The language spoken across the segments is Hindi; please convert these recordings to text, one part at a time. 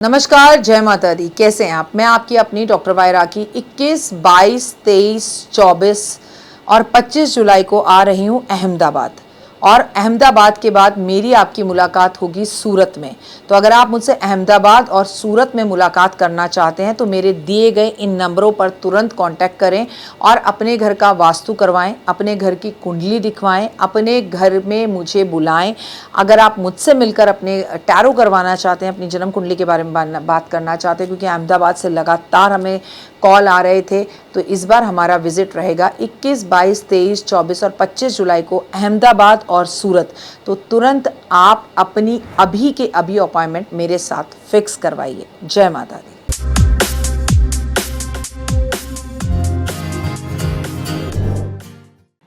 नमस्कार, जय माता दी। कैसे हैं आप? मैं आपकी अपनी डॉक्टर वाई राखी 21, 22, 23, 24 और 25 जुलाई को आ रही हूं अहमदाबाद। और अहमदाबाद के बाद मेरी आपकी मुलाकात होगी सूरत में। तो अगर आप मुझसे अहमदाबाद और सूरत में मुलाकात करना चाहते हैं तो मेरे दिए गए इन नंबरों पर तुरंत कांटेक्ट करें और अपने घर का वास्तु करवाएं, अपने घर की कुंडली दिखवाएं, अपने घर में मुझे बुलाएं। अगर आप मुझसे मिलकर अपने टैरो करवाना चाहते हैं, अपनी जन्म कुंडली के बारे में बात करना चाहते हैं, क्योंकि अहमदाबाद से लगातार हमें कॉल आ रहे थे, तो इस बार हमारा विजिट रहेगा 21, 22, 23, 24 और 25 जुलाई को अहमदाबाद और सूरत। तो तुरंत आप अपनी अभी के अभी अपॉइंटमेंट मेरे साथ फिक्स करवाइए। जय माता दी।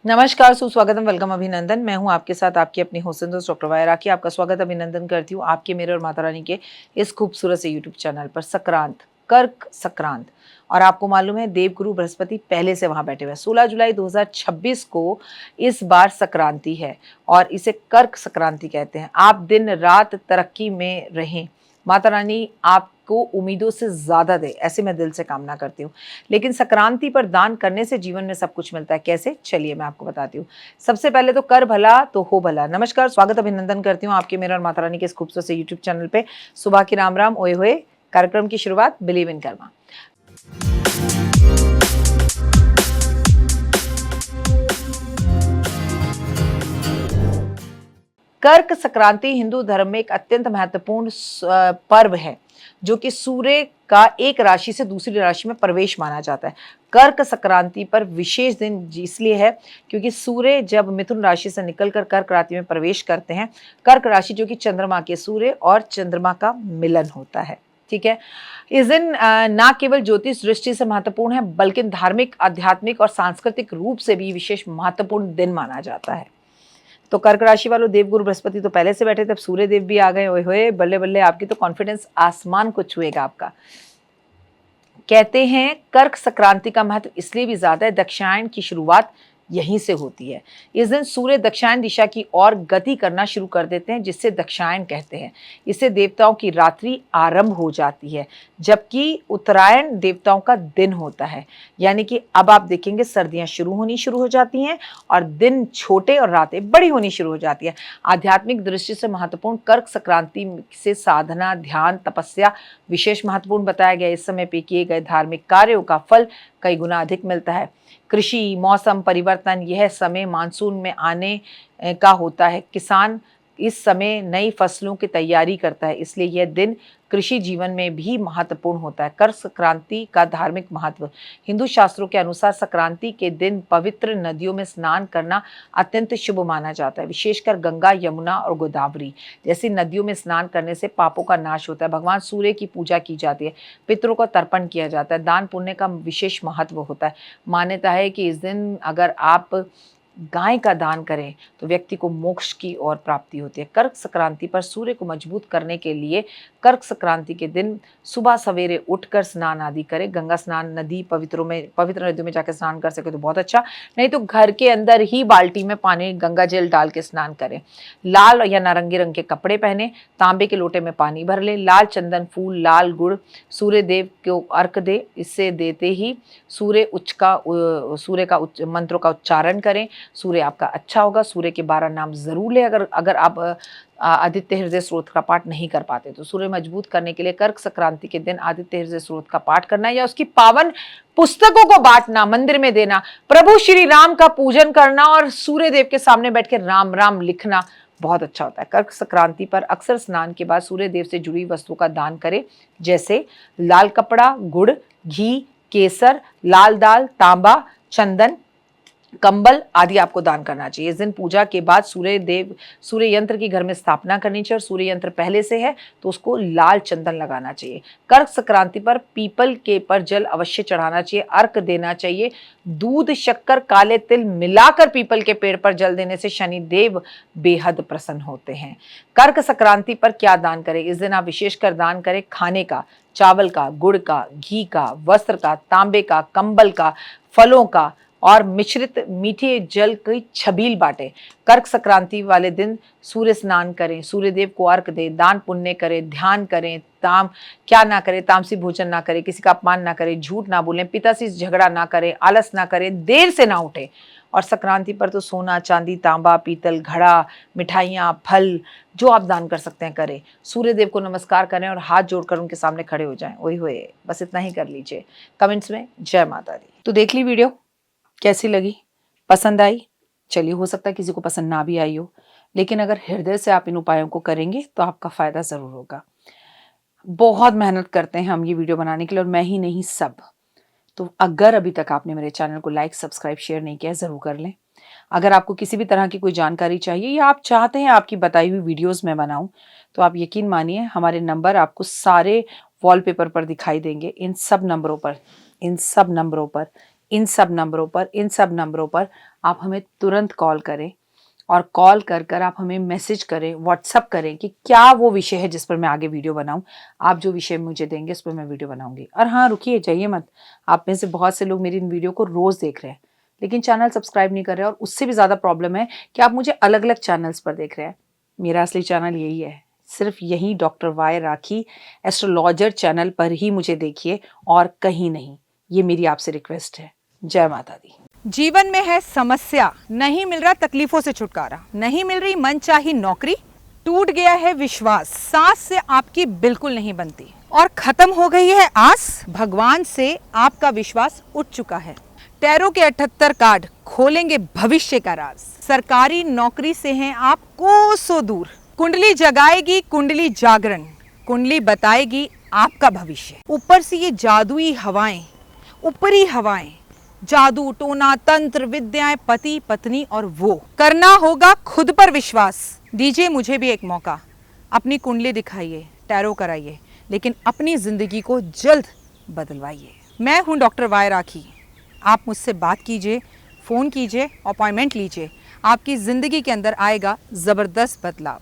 नमस्कार, सुस्वागतम, वेलकम, अभिनंदन। मैं हूं आपके साथ आपकी अपनी होस्ट दोस्त डॉक्टर वाई राखी। आपका स्वागत अभिनंदन करती हूं आपके, मेरे और माता रानी के इस खूबसूरत से यूट्यूब चैनल पर। संक्रांत, कर्क संक्रांत, और आपको मालूम है देवगुरु बृहस्पति पहले से वहां बैठे हुए हैं। 16 जुलाई 2026 को इस बार संक्रांति है और इसे कर्क संक्रांति कहते हैं। आप दिन रात तरक्की में रहें, माता रानी आपको उम्मीदों से ज्यादा दे, ऐसे मैं दिल से कामना करती हूँ। लेकिन संक्रांति पर दान करने से जीवन में सब कुछ मिलता है। कैसे? चलिए मैं आपको बताती हूँ। सबसे पहले तो कर भला तो हो भला। नमस्कार, स्वागत अभिनंदन करती हूँ आपके, मेरे और माता रानी के इस खूबसूरत से यूट्यूब चैनल पे। सुबह की राम राम, ओए होए। कार्यक्रम की शुरुआत बिलीव इन कर्मा। कर्क संक्रांति हिंदू धर्म में एक अत्यंत महत्वपूर्ण पर्व है, जो कि सूर्य का एक राशि से दूसरी राशि में प्रवेश माना जाता है। कर्क संक्रांति पर विशेष दिन इसलिए है क्योंकि सूर्य जब मिथुन राशि से निकलकर कर्क राशि में प्रवेश करते हैं, कर्क राशि जो कि चंद्रमा के, सूर्य और चंद्रमा का मिलन होता है। ठीक है, इस दिन न केवल ज्योतिष दृष्टि से महत्वपूर्ण है, बल्कि धार्मिक, आध्यात्मिक और सांस्कृतिक रूप से भी विशेष महत्वपूर्ण दिन माना जाता है। तो कर्क राशि वालों, देवगुरु बृहस्पति तो पहले से बैठे थे, अब सूर्य देव भी आ गए। ओए होए, बल्ले बल्ले, आपकी तो कॉन्फिडेंस आसमान को छुएगा आपका। कहते हैं कर्क संक्रांति का महत्व इसलिए भी ज्यादा है, दक्षिणायन की शुरुआत यहीं से होती है। इस दिन सूर्य दक्षिणायन दिशा की ओर गति करना शुरू कर देते हैं, जिससे दक्षिणायन कहते हैं। इससे देवताओं की रात्रि आरंभ हो जाती है, जबकि उत्तरायण देवताओं का दिन होता है। यानी कि अब आप देखेंगे सर्दियां शुरू हो जाती हैं और दिन छोटे और रातें बड़ी होनी शुरू हो जाती है। आध्यात्मिक दृष्टि से महत्वपूर्ण कर्क संक्रांति से साधना, ध्यान, तपस्या विशेष महत्वपूर्ण बताया गया। इस समय पे किए गए धार्मिक कार्यों का फल कई गुना अधिक मिलता है। कृषि, मौसम परिवर्तन, यह समय मानसून में आने का होता है। किसान इस समय नई फसलों की तैयारी करता है, इसलिए यह दिन कृषि जीवन में भी महत्वपूर्ण होता है। कर्क संक्रांति का धार्मिक महत्व। हिंदू शास्त्रों के अनुसार संक्रांति के दिन पवित्र नदियों में स्नान करना अत्यंत शुभ माना जाता है। विशेषकर गंगा, यमुना और गोदावरी जैसी नदियों में स्नान करने से पापों का नाश होता है। भगवान सूर्य की पूजा की जाती है, पितरों को तर्पण किया जाता है, दान पुण्य का विशेष महत्व होता है। मान्यता है कि इस दिन अगर आप गाय का दान करें तो व्यक्ति को मोक्ष की ओर प्राप्ति होती है। कर्क संक्रांति पर सूर्य को मजबूत करने के लिए कर्क संक्रांति के दिन सुबह सवेरे उठकर स्नान आदि करें। गंगा स्नान, नदी पवित्र नदियों में जाकर स्नान कर सके तो बहुत अच्छा, नहीं तो घर के अंदर ही बाल्टी में पानी, गंगा जल डाल के स्नान करें। लाल या नारंगी रंग के कपड़े पहने, तांबे के लोटे में पानी भर ले, लाल चंदन फूल, लाल गुड़ सूर्य देव को अर्घ दे। इससे देते ही सूर्य का मंत्रों का उच्चारण करें। सूर्य आपका अच्छा होगा। सूर्य के 12 नाम जरूर ले। अगर आप आदित्य हृदय स्रोत का पाठ नहीं कर पाते तो सूर्य मजबूत करने के लिए कर्क संक्रांति के दिन आदित्य हृदय स्रोत का पाठ करना या उसकी पावन पुस्तकों को बांटना, मंदिर में देना, प्रभु श्री राम का पूजन करना और सूर्य देव के सामने बैठ के राम राम लिखना बहुत अच्छा होता है। कर्क संक्रांति पर अक्सर स्नान के बाद सूर्य देव से जुड़ी वस्तु का दान करें, जैसे लाल कपड़ा, गुड़, घी, केसर, लाल दाल, तांबा, चंदन, कंबल आदि आपको दान करना चाहिए। इस दिन पूजा के बाद सूर्य यंत्र की घर में स्थापना करनी चाहिए, और सूर्य यंत्र पहले से है तो उसको लाल चंदन लगाना चाहिए। कर्क संक्रांति पर पीपल के पर जल अवश्य चढ़ाना चाहिए, अर्घ देना चाहिए। दूध, शक्कर, काले तिल मिलाकर पीपल के पेड़ पर जल देने से शनि देव बेहद प्रसन्न होते हैं। कर्क संक्रांति पर क्या दान करें? इस दिन आप विशेषकर दान करें खाने का, चावल का, गुड़ का, घी का, वस्त्र का, तांबे का, कंबल का, फलों का और मिश्रित मीठे जल की छबील बांटे। कर्क संक्रांति वाले दिन सूर्य स्नान करें, सूर्य देव को अर्घ दें, दान पुण्य करें, ध्यान करें, क्या ना करें, तामसी भोजन ना करें, किसी का अपमान ना करें, झूठ ना बोलें, पिता से झगड़ा ना करें, आलस ना करें, देर से ना उठें। और संक्रांति पर तो सोना, चांदी, तांबा, पीतल, घड़ा, मिठाइयाँ, फल जो आप दान कर सकते हैं करें। सूर्य देव को नमस्कार करें और हाथ जोड़कर उनके सामने खड़े हो जाएं। ओए होए, बस इतना ही कर लीजिए। कमेंट्स में जय माता दी। तो देख ली वीडियो, कैसी लगी, पसंद आई? चलिए, हो सकता है किसी को पसंद ना भी आई हो, लेकिन अगर हृदय से आप इन उपायों को करेंगे तो आपका फायदा जरूर होगा। बहुत मेहनत करते हैं हम ये वीडियो बनाने के लिए, और मैं ही नहीं, सब। तो अगर अभी तक आपने मेरे चैनल को लाइक, सब्सक्राइब, शेयर नहीं किया, ज़रूर कर लें। अगर आपको किसी भी तरह की कोई जानकारी चाहिए या आप चाहते हैं आपकी बताई हुई वीडियोस मैं बनाऊं, तो आप यकीन मानिए हमारे नंबर आपको सारे वॉलपेपर पर दिखाई देंगे। इन सब नंबरों पर, इन सब नंबरों पर, इन सब नंबरों पर, इन सब नंबरों पर आप हमें तुरंत कॉल करें, और कॉल कर कर आप हमें मैसेज करें, व्हाट्सअप करें कि क्या वो विषय है जिस पर मैं आगे वीडियो बनाऊं। आप जो विषय मुझे देंगे उस पर मैं वीडियो बनाऊंगी। और हाँ, रुकिए, जाइए मत। आप में से बहुत से लोग मेरी इन वीडियो को रोज़ देख रहे हैं, लेकिन चैनल सब्सक्राइब नहीं कर रहे हैं, और उससे भी ज़्यादा प्रॉब्लम है कि आप मुझे अलग अलग चैनल्स पर देख रहे हैं। मेरा असली चैनल यही है, सिर्फ यही डॉक्टर वाई राखी एस्ट्रोलॉजर चैनल पर ही मुझे देखिए, और कहीं नहीं। ये मेरी आपसे रिक्वेस्ट है। जय माता दी। जीवन में है समस्या, नहीं मिल रहा तकलीफों से छुटकारा, नहीं मिल रही मनचाही नौकरी, टूट गया है विश्वास, सांस से आपकी बिल्कुल नहीं बनती, और खत्म हो गई है आस, भगवान से आपका विश्वास उठ चुका है। टैरो के 78 कार्ड खोलेंगे भविष्य का राज। सरकारी नौकरी से हैं आप कोसों दूर, कुंडली जगाएगी कुंडली जागरण, कुंडली बताएगी आपका भविष्य। ऊपर से ये जादुई हवाएं, ऊपरी हवाएं, जादू टोना तंत्र विद्याएं, पति पत्नी और वो, करना होगा खुद पर विश्वास। दीजिए मुझे भी एक मौका, अपनी कुंडली दिखाइए, टैरो कराइए, लेकिन अपनी जिंदगी को जल्द बदलवाइए। मैं हूं डॉक्टर वाई राखी। आप मुझसे बात कीजिए, फ़ोन कीजिए, अपॉइंटमेंट लीजिए, आपकी ज़िंदगी के अंदर आएगा ज़बरदस्त बदलाव।